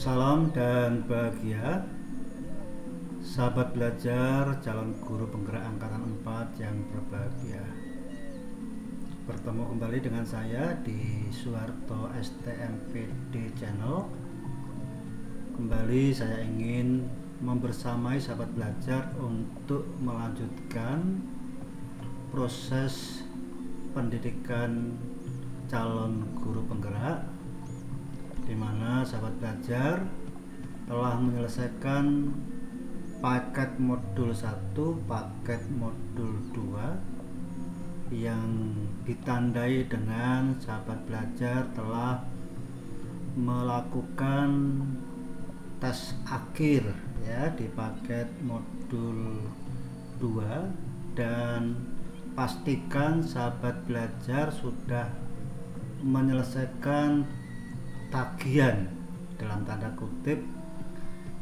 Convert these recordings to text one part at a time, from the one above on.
Salam dan bahagia sahabat belajar calon guru penggerak angkatan 4 yang berbahagia. Bertemu kembali dengan saya di Suharto STMPD Channel. Kembali saya ingin membersamai sahabat belajar untuk melanjutkan proses pendidikan calon guru penggerak, di mana sahabat belajar telah menyelesaikan paket modul 1, paket modul 2 yang ditandai dengan sahabat belajar telah melakukan tes akhir ya di paket modul 2, dan pastikan sahabat belajar sudah menyelesaikan tagihan dalam tanda kutip,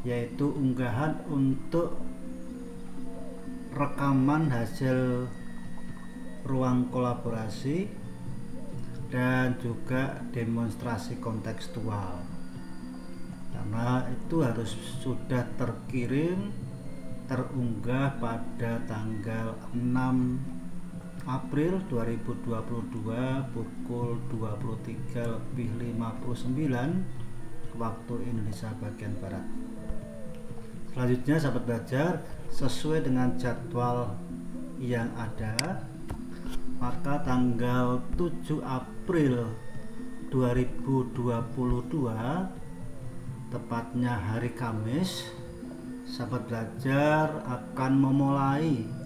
yaitu unggahan untuk rekaman hasil ruang kolaborasi dan juga demonstrasi kontekstual, karena itu harus sudah terunggah pada tanggal 6 April 2022 pukul 23.59 waktu Indonesia bagian Barat. Selanjutnya sahabat belajar, sesuai dengan jadwal yang ada, maka tanggal 7 April 2022, tepatnya hari Kamis, sahabat belajar akan memulai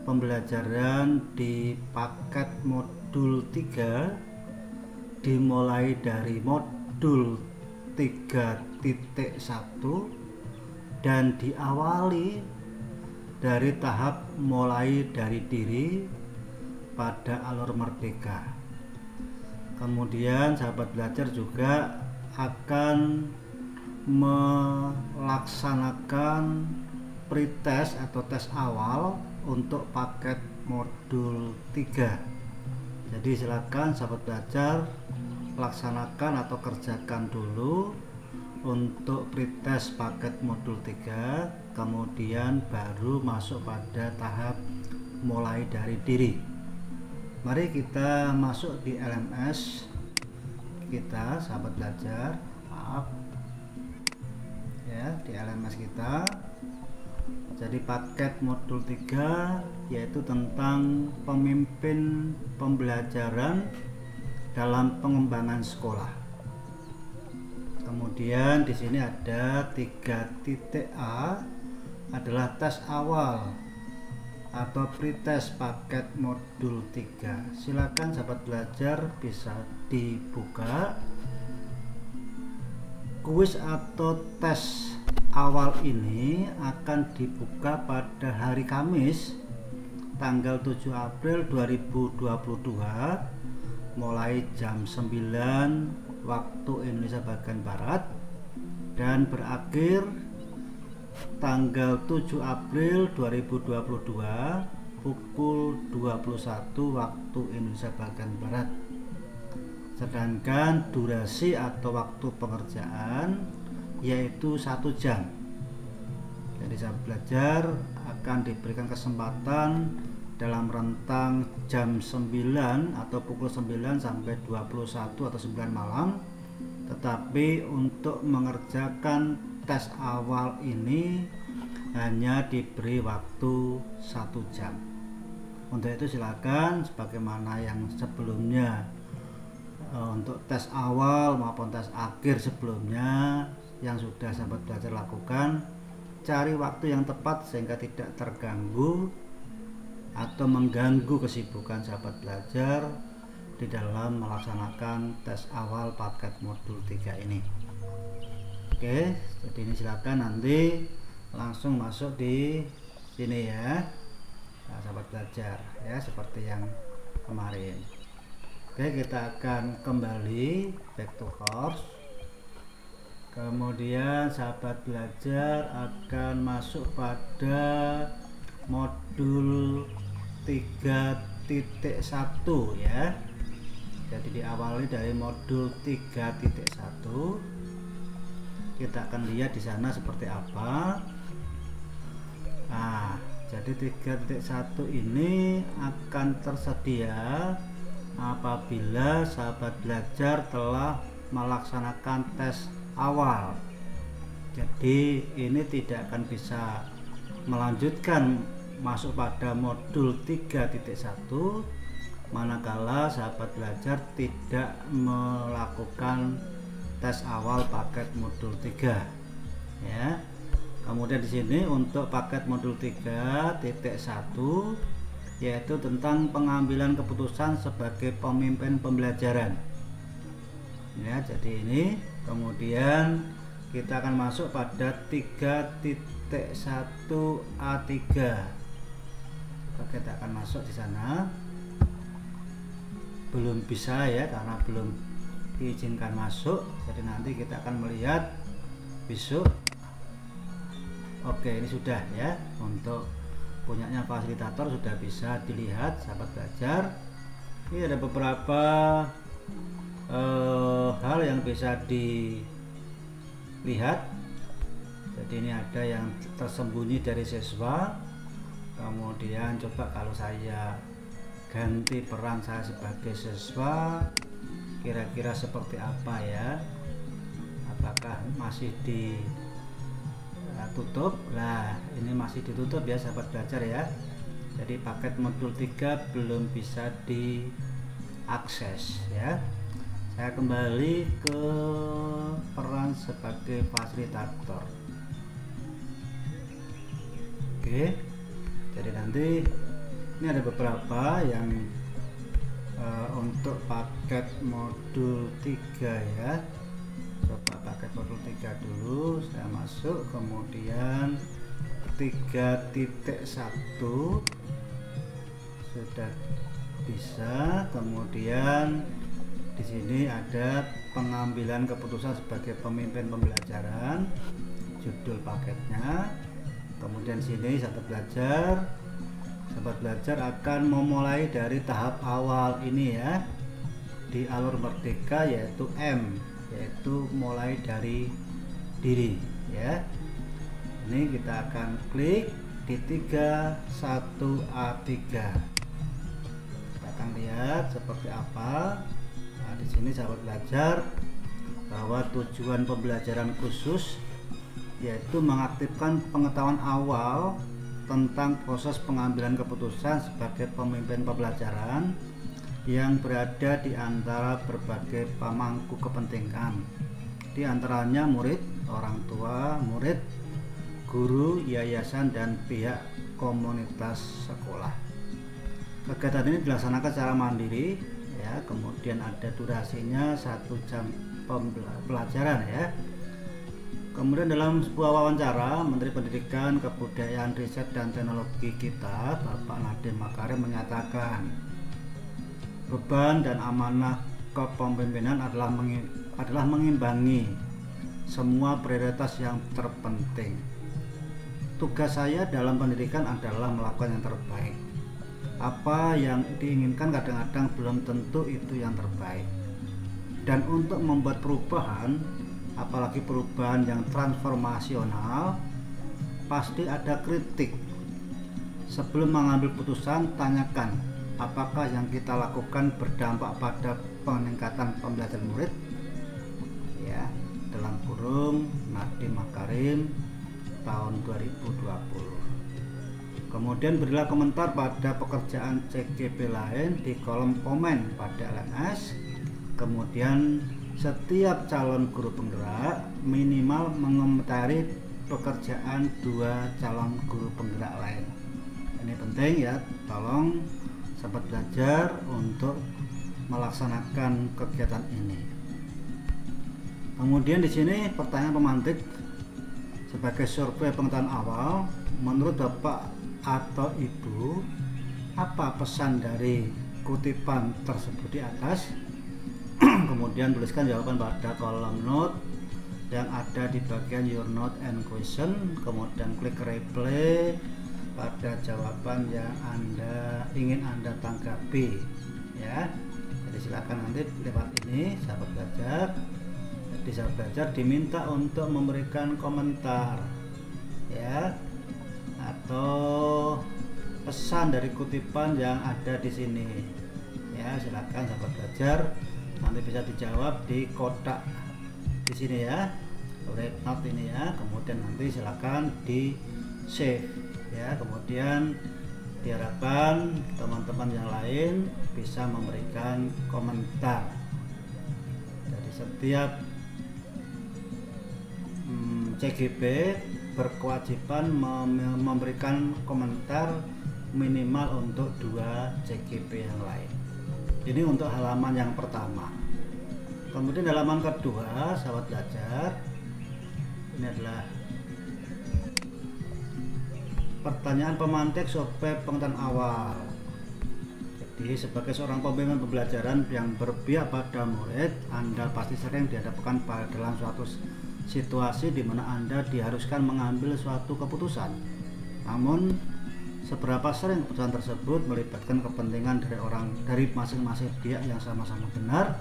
pembelajaran di paket modul 3, dimulai dari modul 3.1 dan diawali dari tahap mulai dari diri pada alur merdeka. Kemudian sahabat belajar juga akan melaksanakan pretest atau tes awal untuk paket modul 3. Jadi silakan sahabat belajar laksanakan atau kerjakan dulu untuk pretest paket modul 3, kemudian baru masuk pada tahap mulai dari diri. Mari kita masuk di LMS kita, sahabat belajar, ya, di LMS kita. Jadi paket modul 3 yaitu tentang pemimpin pembelajaran dalam pengembangan sekolah. Kemudian di sini ada 3.A adalah tes awal atau pretest paket modul 3. Silakan sahabat belajar bisa dibuka. Kuis atau tes awal ini akan dibuka pada hari Kamis tanggal 7 April 2022 mulai jam 9 waktu Indonesia bagian Barat dan berakhir tanggal 7 April 2022 pukul 21 waktu Indonesia bagian Barat. Sedangkan durasi atau waktu pengerjaan yaitu 1 jam. Jadi sahabat belajar akan diberikan kesempatan dalam rentang jam 9 atau pukul 9 sampai 21 atau 9 malam, tetapi untuk mengerjakan tes awal ini hanya diberi waktu 1 jam. Untuk itu silakan sebagaimana yang sebelumnya, untuk tes awal maupun tes akhir sebelumnya yang sudah sahabat belajar lakukan, cari waktu yang tepat sehingga tidak terganggu atau mengganggu kesibukan sahabat belajar di dalam melaksanakan tes awal paket modul 3 ini. Oke, jadi ini silakan nanti langsung masuk di sini ya, nah, sahabat belajar ya, seperti yang kemarin. Oke, kita akan kembali back to course. Kemudian sahabat belajar akan masuk pada modul 3.1 ya. Jadi diawali dari modul 3.1 kita akan lihat di sana seperti apa. Nah, jadi 3.1 ini akan tersedia apabila sahabat belajar telah melaksanakan tes awal. Jadi ini tidak akan bisa melanjutkan masuk pada modul 3.1 manakala sahabat belajar tidak melakukan tes awal paket modul 3 ya. Kemudian di sini untuk paket modul 3.1 yaitu tentang pengambilan keputusan sebagai pemimpin pembelajaran ya. Jadi ini kemudian kita akan masuk pada 3.1A3. Kita akan masuk di sana. Belum bisa ya karena belum diizinkan masuk. Jadi nanti kita akan melihat besok. Oke, ini sudah ya, untuk punyanya fasilitator sudah bisa dilihat sahabat belajar. Ini ada beberapa hal yang bisa dilihat. Jadi ini ada yang tersembunyi dari siswa. Kemudian coba kalau saya ganti peran saya sebagai siswa, kira-kira seperti apa ya, apakah masih ditutup? Nah, ini masih ditutup ya sahabat belajar ya. Jadi paket modul 3 belum bisa diakses ya. Saya kembali ke peran sebagai fasilitator. Oke, jadi nanti ini ada beberapa yang untuk paket modul 3 ya. Coba paket modul 3 dulu, saya masuk, kemudian 3.1 sudah bisa. Kemudian di sini ada pengambilan keputusan sebagai pemimpin pembelajaran, judul paketnya. Kemudian sini sahabat belajar akan memulai dari tahap awal ini ya, di alur merdeka, yaitu M, yaitu mulai dari diri ya. Ini kita akan klik di 3.1A3. Kita akan lihat seperti apa. Nah, di sini sahabat belajar bahwa tujuan pembelajaran khusus yaitu mengaktifkan pengetahuan awal tentang proses pengambilan keputusan sebagai pemimpin pembelajaran yang berada di antara berbagai pemangku kepentingan, di antaranya murid, orang tua murid, guru, yayasan, dan pihak komunitas sekolah. Kegiatan ini dilaksanakan secara mandiri ya, kemudian ada durasinya 1 jam pembelajaran ya. Kemudian dalam sebuah wawancara, Menteri Pendidikan, Kebudayaan, Riset, dan Teknologi kita, Bapak Nadiem Makarim, menyatakan beban dan amanah kepemimpinan adalah mengimbangi semua prioritas yang terpenting. Tugas saya dalam pendidikan adalah melakukan yang terbaik. Apa yang diinginkan kadang-kadang belum tentu itu yang terbaik. Dan untuk membuat perubahan, apalagi perubahan yang transformasional, pasti ada kritik. Sebelum mengambil putusan, tanyakan apakah yang kita lakukan berdampak pada peningkatan pembelajaran murid ya, dalam kurung Nadiem Makarim tahun 2020. Kemudian berilah komentar pada pekerjaan CGP lain di kolom komen pada LMS. Kemudian setiap calon guru penggerak minimal mengomentari pekerjaan 2 calon guru penggerak lain. Ini penting ya, tolong sahabat belajar untuk melaksanakan kegiatan ini. Kemudian di sini pertanyaan pemantik sebagai survei pengetahuan awal. Menurut Bapak atau Ibu, apa pesan dari kutipan tersebut di atas? Kemudian tuliskan jawaban pada kolom note yang ada di bagian your note and question. Kemudian klik reply pada jawaban yang ingin Anda tanggapi ya. Jadi silakan nanti lewat ini sahabat belajar. Jadi sahabat belajar diminta untuk memberikan komentar ya, atau pesan dari kutipan yang ada di sini ya. Silakan sahabat belajar, nanti bisa dijawab di kotak di sini ya, write note ini ya. Kemudian nanti silakan di save ya. Kemudian diharapkan teman-teman yang lain bisa memberikan komentar. Jadi setiap CGP berkewajiban memberikan komentar minimal untuk 2 CGP yang lain. Ini untuk halaman yang pertama. Kemudian halaman kedua sahabat belajar, ini adalah pertanyaan pemantik survei pengetahuan awal. Jadi sebagai seorang pembimbing pembelajaran yang berpihak pada murid, Anda pasti sering dihadapkan pada dalam suatu situasi di mana Anda diharuskan mengambil suatu keputusan. Namun seberapa sering keputusan tersebut melibatkan kepentingan dari masing-masing pihak yang sama-sama benar,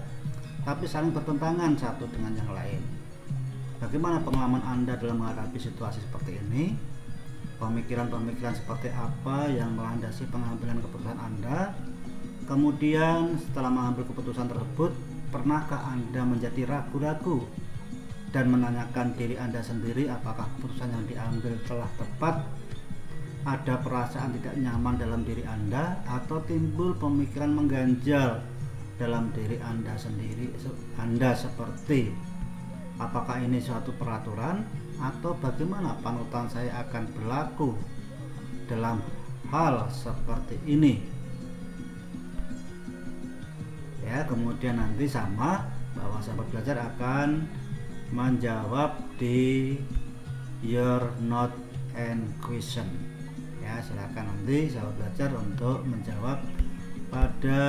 tapi saling bertentangan satu dengan yang lain. Bagaimana pengalaman Anda dalam menghadapi situasi seperti ini? Pemikiran-pemikiran seperti apa yang melandasi pengambilan keputusan Anda? Kemudian setelah mengambil keputusan tersebut, pernahkah Anda menjadi ragu-ragu dan menanyakan diri Anda sendiri apakah keputusan yang diambil telah tepat? Ada perasaan tidak nyaman dalam diri Anda, atau timbul pemikiran mengganjal dalam diri Anda sendiri, seperti apakah ini suatu peraturan, atau bagaimana panutan saya akan berlaku dalam hal seperti ini ya. Kemudian nanti sama bahwa sahabat belajar akan menjawab di your note and question ya. Silakan nanti sahabat belajar untuk menjawab pada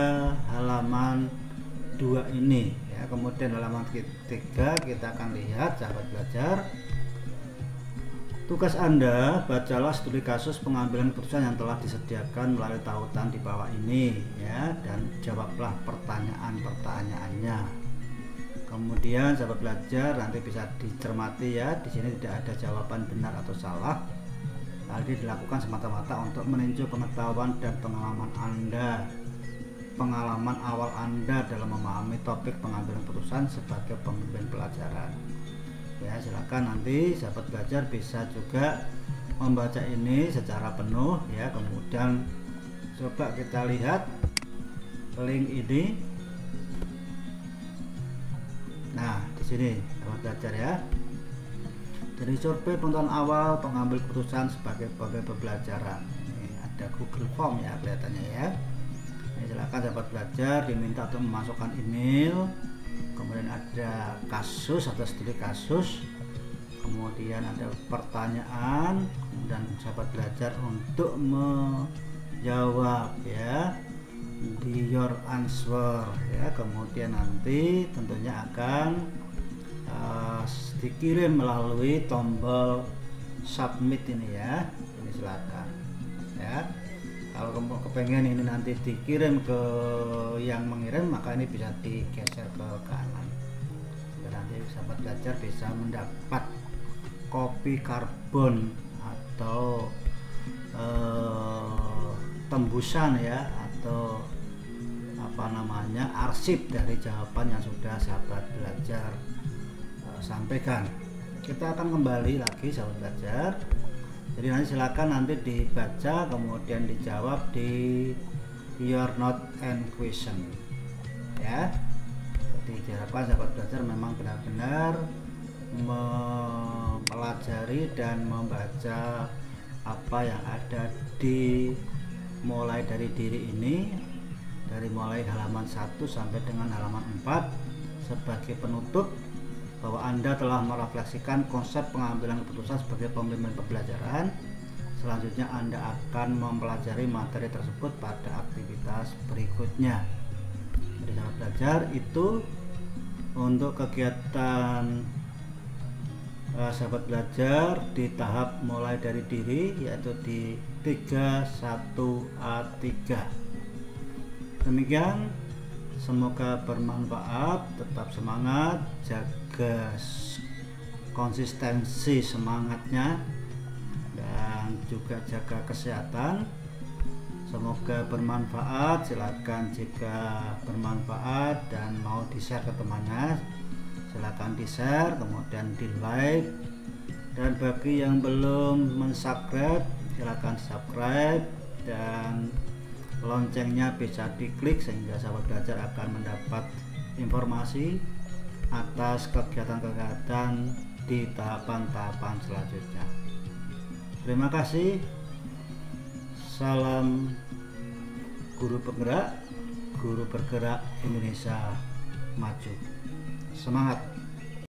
halaman 2 ini ya. Kemudian halaman 3 kita akan lihat sahabat belajar, tugas Anda, bacalah studi kasus pengambilan keputusan yang telah disediakan melalui tautan di bawah ini ya, dan jawablah pertanyaan-pertanyaannya. Kemudian sahabat belajar nanti bisa dicermati ya, di sini tidak ada jawaban benar atau salah. Hal ini dilakukan semata-mata untuk meninjau pengetahuan dan pengalaman awal Anda dalam memahami topik pengambilan keputusan sebagai pembimbing pelajaran. Ya, silakan nanti sahabat belajar bisa juga membaca ini secara penuh ya. Kemudian coba kita lihat link ini. Nah, di sini sahabat belajar ya. Jadi survei pengetahuan awal pengambil keputusan sebagai pembelajaran. Ini ada Google Form ya kelihatannya ya. Ini silakan sahabat belajar diminta untuk memasukkan email. Kemudian ada kasus atau studi kasus. Kemudian ada pertanyaan dan sahabat belajar untuk menjawab ya di your answer ya. Kemudian nanti tentunya akan dikirim melalui tombol submit ini ya. Ini silakan ya. Kalau kamu kepengen ini nanti dikirim ke yang mengirim, maka ini bisa digeser ke kanan. Nanti sahabat belajar bisa mendapat kopi karbon atau tembusan ya, atau apa namanya, arsip dari jawaban yang sudah sahabat belajar sampaikan. Kita akan kembali lagi sahabat belajar. Jadi nanti silakan nanti dibaca kemudian dijawab di your note and question ya. Jadi diharapkan sahabat belajar memang benar-benar mempelajari dan membaca apa yang ada di mulai dari diri ini, dari mulai halaman 1 sampai dengan halaman 4 sebagai penutup bahwa Anda telah merefleksikan konsep pengambilan keputusan sebagai pembimbing pembelajaran. Selanjutnya Anda akan mempelajari materi tersebut pada aktivitas berikutnya. Jadi sahabat belajar, itu untuk kegiatan sahabat belajar di tahap mulai dari diri, yaitu di 31A3. Demikian Semoga bermanfaat, tetap semangat, jaga konsistensi semangatnya dan juga jaga kesehatan. Semoga bermanfaat. Silakan jika bermanfaat dan mau di-share ke temannya, silakan di-share, kemudian di-like. Dan bagi yang belum mensubscribe, silakan subscribe dan loncengnya bisa diklik sehingga sahabat belajar akan mendapat informasi atas kegiatan-kegiatan di tahapan-tahapan selanjutnya. Terima kasih. Salam guru bergerak Indonesia maju. Semangat.